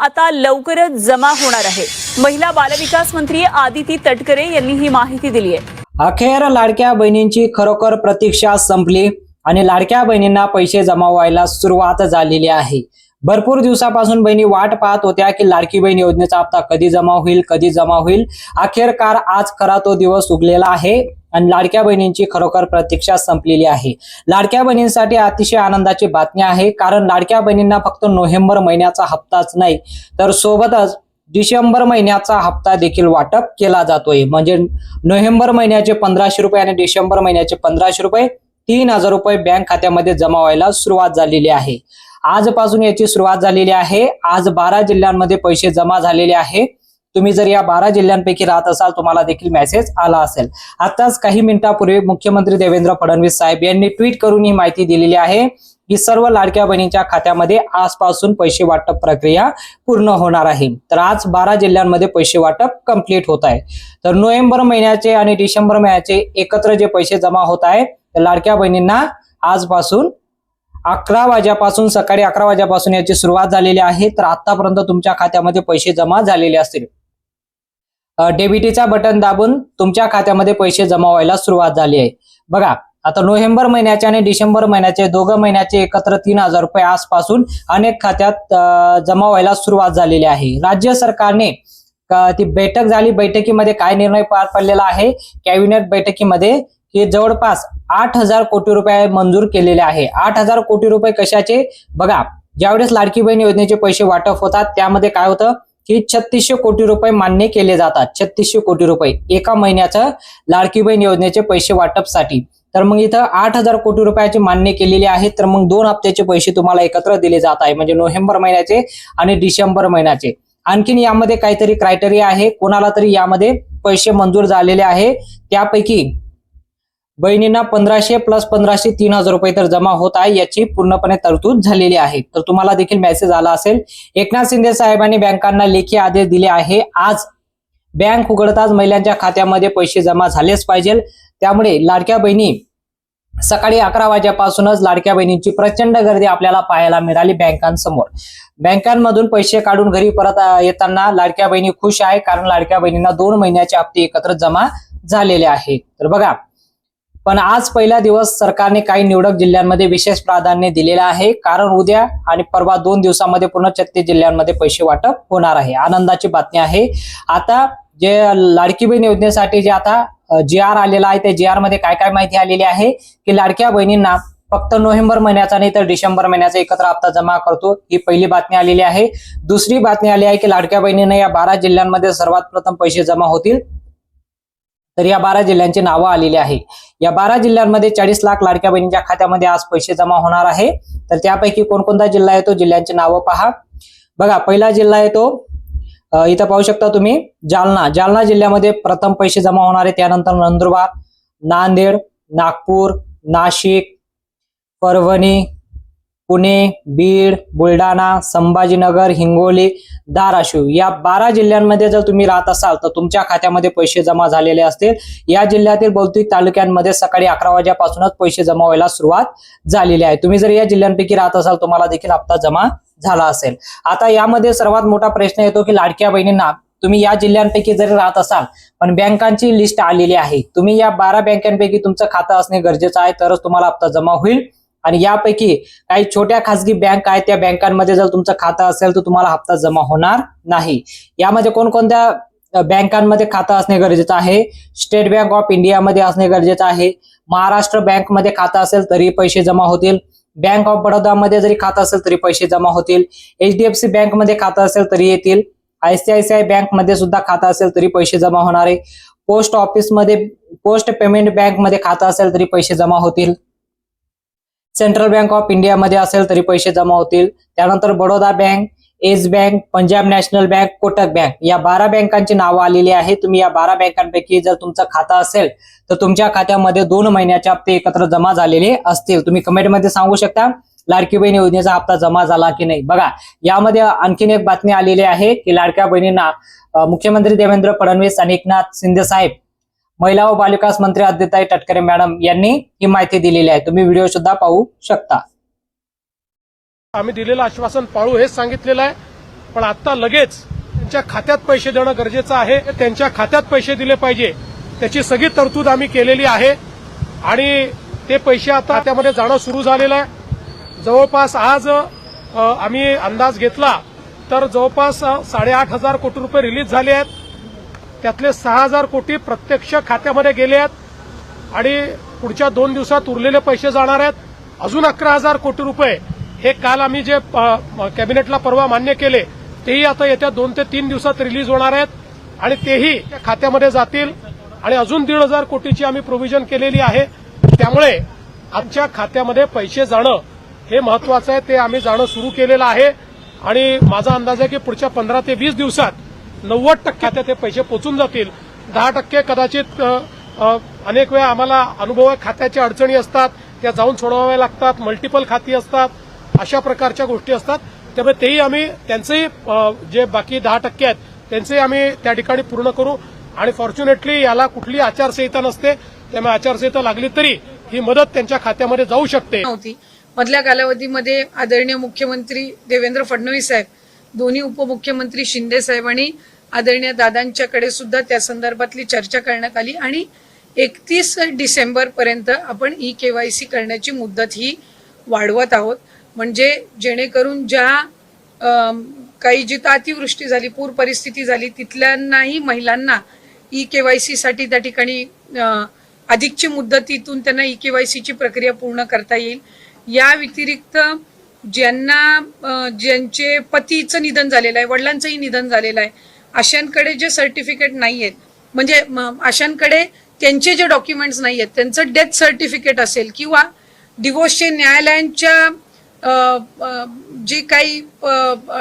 आता लवकरच जमा होणार आहे। महिला बालविकास मंत्री आदिती तटकरे यांनी ही माहिती दिली आहे। अखेर लाडक्या बहिणींची खरोखर प्रतीक्षा संपली आणि लाडक्या बहिणींना पैसे जमा व्हायला सुरुवात झालेली आहे। भरपूर दिवसापासून बहिणी वाट पाहत होत्या की लाडकी बहीण योजनेचा हप्ता कधी जमा होईल। अखेरकार आज खरा तो दिवस उगलेला आहे आणि लाडक्या बहिणींची खरोखर प्रतीक्षा संपलेली आहे। लाडक्या बहिणींसाठी अतिशय आनंदाची बातमी आहे, कारण लाडक्या बहिणींना फक्त नोव्हेंबर महिन्याचा हप्ताच नाही तर सोबतच डिसेंबर महिन्याचा हप्ता देखील वाटप केला जातोय। म्हणजे नोव्हेंबर महिन्याचे 1500 रुपये आणि डिसेंबर महिन्याचे 1500 रुपये 3000 रुपये बँक खात्यामध्ये जमा व्हायला सुरुवात झालेली आहे। आजपासून याची सुरुवात झालेली आहे। आज 12 जिल्ह्यांमध्ये पैसे जमा झालेले आहे। तुम्ही जर या 12 जिल्ह्यांपैकी राहत असाल तुम्हाला देखील मेसेज आला असेल। आताच काही मिनिटांपूर्वी मुख्यमंत्री देवेंद्र फडणवीस साहेब यांनी ट्विट करून ही माहिती दिलेली आहे की सर्व लाडक्या बहिणींच्या खात्यामध्ये आजपासून पैसे वाटप प्रक्रिया पूर्ण होणार आहे। तर आज 12 जिल्ह्यांमध्ये पैसे वाटप कंप्लीट होत आहे। तर नोव्हेंबर महिन्याचे आणि डिसेंबर महिन्याचे एकत्र जे पैसे जमा होत आहे तर लाडक्या बहिणींना आजपासून 11 वाजल्यापासून सकाळी 11 वाजल्यापासून याची सुरुवात झालेली आहे। तर आतापर्यंत तुमच्या खात्यामध्ये पैसे जमा झालेले असतील। डेबिटचा बटन दाबून तुमच्या खात्यामध्ये पैसे जमा व्हायला सुरुवात झाली आहे। बघा आता नोव्हेंबर महिन्याचे आणि डिसेंबर महिन्याचे दोघं महिन्याचे एकत्र 3000 रुपये आजपासून अनेक खात्यात जमा व्हायला सुरुवात झालेली आहे। राज्य सरकारने ती बैठक झाली, बैठकीमध्ये काय निर्णय पार पडलेला आहे कॅबिनेट बैठकीमध्ये की जवळपास 8000 कोटी रुपये मंजूर केलेले आहे। 8000 कोटी रुपये कशाचे? बघा ज्यावेळेस लाडकी बहीण योजनेचे पैसे वाटप होतात त्यामध्ये काय होतं की 3600 कोटी रुपये मान्य केले जातात। 3600 कोटी रुपये एका महिन्याचं लाडकी बहीण योजनेचे पैसे वाटपसाठी। तर मग इथं 8000 कोटी रुपयाची मान्य केलेली आहे। तर मग 2 हप्त्याचे पैसे तुम्हाला एकत्र दिले जात आहे, म्हणजे नोव्हेंबर महिन्याचे आणि डिसेंबर महिन्याचे। आणखीन यामध्ये काहीतरी क्रायटेरिया आहे, कोणाला तरी यामध्ये पैसे मंजूर झालेले आहे। त्यापैकी बहिणींना 1500 प्लस 1500 3000 रुपये तर जमा होत आहे, याची पूर्णपणे तरतूद झालेली आहे। तर तुम्हाला देखील मेसेज आला असेल। एकनाथ शिंदे साहेबांनी बँकांना लेखी आदेश दिले आहे। आज बँक उघडताच महिलांच्या खात्यामध्ये पैसे जमा झालेच पाहिजे। त्यामुळे लाडक्या बहिणी सकाळी 11 वाजल्यापासूनच लाडक्या बहिणींची प्रचंड गर्दी आपल्याला पाहायला मिळाली बँकांसमोर। बँकांमधून पैसे काढून घरी परत येताना लाडक्या बहिणी खुश आहे, कारण लाडक्या बहिणींना 2 महिन्याचे हप्ते एकत्र जमा झालेले आहेत। तर बघा पण आज पहिला दिवस सरकारने काही निवडक जिल्ह्यांमध्ये विशेष प्राधान्य दिलेलं आहे, कारण उद्या आणि परवा 2 दिवसामध्ये पूर्ण 36 जिल्ह्यांमध्ये पैसे वाटप होणार आहे। आनंदाची बातमी आहे। आता जे लाडकी बहीण योजनेसाठी जे आता GR आलेला आहे त्या GR मध्ये काय काय माहिती आलेली आहे की लाडक्या बहिणींना फक्त नोव्हेंबर महिन्याचा नाही तर डिसेंबर महिन्याचा एकत्र हप्ता जमा करतो, ही पहिली बातमी आलेली आहे। दुसरी बातमी आली आहे की लाडक्या बहिणींना या 12 जिल्ह्यांमध्ये सर्वात प्रथम पैसे जमा होतील। तर या 12 जिल्ह्यांची नावं आलेली आहे। या 12 जिल्ह्यांमध्ये 40 लाख लाडक्या बहिणींच्या खात्यामध्ये आज पैसे जमा होणार आहे। तर त्यापैकी कोणकोणता जिल्हा येतो, जिल्ह्यांची नावं पहा। बघा पहिला जिल्हा येतो, इथं पाहू शकता तुम्ही जालना जिल्ह्यामध्ये प्रथम पैसे जमा होणार आहे। त्यानंतर नंदुरबार, नांदेड, नागपूर, नाशिक, परभणी, पुणे, बीड, बुलढाणा, संभाजीनगर, हिंगोली, धाराशिव या 12 जिल्ह्यांमध्ये जर तुम्ही राहत असाल तर तुमच्या खात्यामध्ये पैसे जमा झालेले असतील। या जिल्ह्यातील बहुतेक तालुक्यांमध्ये सकाळी 11 वाजल्यापासूनच पैसे जमा व्हायला सुरुवात झालेली आहे। तुम्ही जर या जिल्ह्यांपैकी राहत असाल तुम्हाला देखील हप्ता जमा झाला असेल। आता यामध्ये सर्वात मोठा प्रश्न येतो की लाडक्या बहिणींना तुम्ही या जिल्ह्यांपैकी जरी राहत असाल पण बँकांची लिस्ट आलेली आहे, तुम्ही या 12 बँकांपैकी तुमचं खातं असणे गरजेचं आहे, तरच तुम्हाला हप्ता जमा होईल। आणि यापैकी काही छोट्या खासगी बँक आहेत त्या बँकांमध्ये जर तुमचं खातं असेल तर तुम्हाला हप्ता जमा होणार नाही। यामध्ये कोणकोणत्या बँकांमध्ये खातं असणे गरजेचं आहे? स्टेट बँक ऑफ इंडिया मध्ये असणे गरजेचं आहे। महाराष्ट्र बँक मध्ये खातं असेल तरी पैसे जमा होतील। बँक ऑफ बडोदा मध्ये जरी खातं असेल तरी पैसे जमा होतील। HDFC बँक मध्ये खातं असेल तरी येतील। ICICI बँक मध्ये सुद्धा खातं असेल तरी पैसे जमा होणार आहे। पोस्ट ऑफिस मध्ये, पोस्ट पेमेंट बँक मध्ये खातं असेल तरी पैसे जमा होतील। सेंट्रल बँक ऑफ इंडिया मध्ये असेल तरी पैसे जमा होतील। त्यानंतर Baroda bank, yes bank, Punjab national bank, Kotak bank या 12 बँकांची नावं आलेली आहे। तुम्ही या 12 बँकांपैकी जर तुमचं खातं असेल तर तुमच्या खात्यामध्ये 2 महिन्याचे हप्ते एकत्र जमा झालेले असतील। तुम्ही कमेंटमध्ये सांगू शकता लाडकी बहीण योजनेचा हप्ता जमा झाला की नाही। बघा यामध्ये आणखीन एक बातमी आलेली आहे की लाडक्या बहिणींना मुख्यमंत्री देवेंद्र फडणवीस आणि एकनाथ शिंदे साहेब, महिला व बालविकास मंत्री आदिती तटकरे मॅडम यांनी ही माहिती दिलेली आहे। तुम्ही व्हिडिओ सुद्धा पाहू शकता। आम्ही दिलेलं आश्वासन पाळू हेच सांगितलेलं आहे पण आता लगेच त्यांच्या खात्यात पैसे देणं गरजेचं आहे. त्यांच्या खात्यात पैसे दिले पाहिजे त्याची सगळी तरतूद आम्ही केलेली आहे आणि ते पैसे आता खात्यामध्ये जाणं सुरू झालेलं आहे. जवळपास आज आम्ही अंदाज घेतला तर जवळपास 8,500 कोटी रुपये रिलीज झाले आहेत. त्यातले 6,000 कोटी प्रत्यक्ष खात्यामध्ये गेले आहेत आणि पुढच्या 2 दिवसात उरलेले पैसे जाणार आहेत. अजून 11,000 कोटी रुपये हे काल आम्ही जे कॅबिनेटला परवा मान्य केले तेही आता येत्या 2 ते 3 दिवसात रिलीज होणार आहेत आणि तेही खात्यामध्ये जातील आणि अजून 1,500 कोटीची आम्ही प्रोव्हिजन केलेली आहे. त्यामुळे आमच्या खात्यामध्ये पैसे जाणं हे महत्वाचं आहे. ते आम्ही जाणं सुरू केलेलं आहे आणि माझा अंदाज आहे की पुढच्या 15 ते 20 दिवसात 90% खात्यात ते पैसे पोचून जातील. 10% कदाचित अनेक वेळा आम्हाला अनुभव आहे, खात्याच्या अडचणी असतात त्या जाऊन सोडवाव्या लागतात, मल्टिपल खाती असतात, अशा प्रकारच्या गोष्टी असतात. त्यामुळे तेही आम्ही त्यांचेही जे बाकी 10% आहेत त्यांचेही आम्ही त्या ठिकाणी पूर्ण करू आणि फॉर्च्युनेटली याला कुठली आचारसंहिता नसते. त्यामुळे आचारसंहिता लागली तरी ही मदत त्यांच्या खात्यामध्ये जाऊ शकते. मधल्या कालावधीमध्ये आदरणीय मुख्यमंत्री देवेंद्र फडणवीस साहेब, दोन्ही उपमुख्यमंत्री शिंदे साहेब आणि आदरणीय दादांच्याकडे सुद्धा त्या संदर्भातली चर्चा करण्यात आली आणि 31 डिसेंबर पर्यंत आपण ई-केवायसी करण्याची मुदत ही वाढवत आहोत. म्हणजे जेणेकरून ज्या काही जिथं अतिवृष्टी झाली, पूर परिस्थिती झाली, तिथल्यांनाही महिलांना ई-केवायसी साठी त्या ठिकाणी अधिकची मुदतीतून त्यांना ई-केवायसीची प्रक्रिया पूर्ण करता येईल. या व्यतिरिक्त ज्यांचे पतीचं निधन झालेलं आहे, वडिलांचंही निधन झालेलं आहे, अशांकडे जे सर्टिफिकेट नाही आहेत, म्हणजे अशांकडे त्यांचे जे डॉक्युमेंट्स नाही आहेत, त्यांचं डेथ सर्टिफिकेट असेल किंवा डिवोर्सचे न्यायालयांच्या जे काही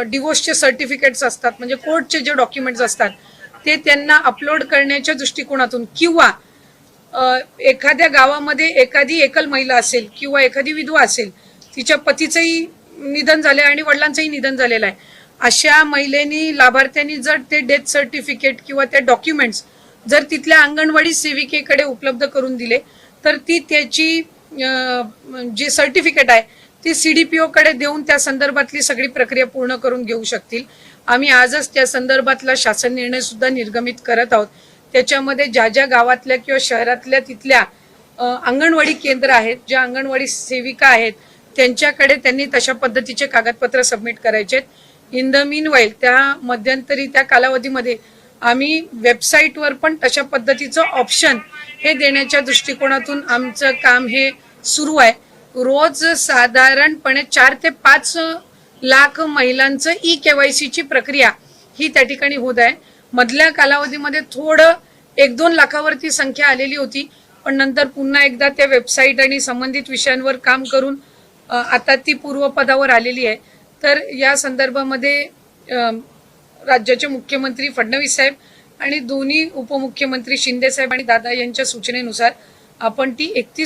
डिवोर्सचे सर्टिफिकेट्स असतात, म्हणजे कोर्टचे जे डॉक्युमेंट्स असतात ते त्यांना अपलोड करण्याच्या दृष्टिकोनातून किंवा एखाद्या गावामध्ये एखादी एकल महिला असेल किंवा एखादी विधवा असेल, तिच्या पतीचंही निधन झालं आणि वडिलांचंही निधन झालेलं आहे, अशा महिलेनी लाभार्थ्यांनी जर ते डेथ सर्टिफिकेट किंवा ते डॉक्युमेंट्स जर तिथल्या अंगणवाडी सेविकेकडे उपलब्ध करून दिले तर ती त्याची जे सर्टिफिकेट आहे ती सीडीपीओ कडे देऊन त्या संदर्भातली सगळी प्रक्रिया पूर्ण करून घेऊ शकतील. आम्ही आजच त्या संदर्भातला शासन निर्णय सुद्धा निर्गमित करत आहोत. त्याच्यामध्ये ज्या ज्या गावातल्या किंवा शहरातल्या तिथल्या अंगणवाडी केंद्र आहेत, ज्या अंगणवाडी सेविका आहेत, त्यांच्याकडे त्यांनी तशा पद्धतीचे कागदपत्र सबमिट करायचे. इन द मीन वाईल त्या मध्यंतरी त्या कालावधीमध्ये आम्ही वेबसाईटवर पण तशा पद्धतीचं ऑप्शन हे देण्याच्या दृष्टिकोनातून आमचं काम हे सुरू आहे. रोज साधारणपणे 4 ते 5 लाख महिलांचं ई-केवायसीची प्रक्रिया ही त्या ठिकाणी होत आहे. मधल्या कालावधीमध्ये थोडं 1-2 लाखावरती संख्या आलेली होती, पण नंतर पुन्हा एकदा त्या वेबसाईट आणि संबंधित विषयांवर काम करून आता ती पूर्वपदावर आलेली आहे. तर या संदर्भामध्ये राज्याचे मुख्यमंत्री फडणवीस साहेब आणि दोन्ही उपमुख्यमंत्री शिंदे साहेब आणि दादा यांच्या सूचनेनुसार आपण ती 31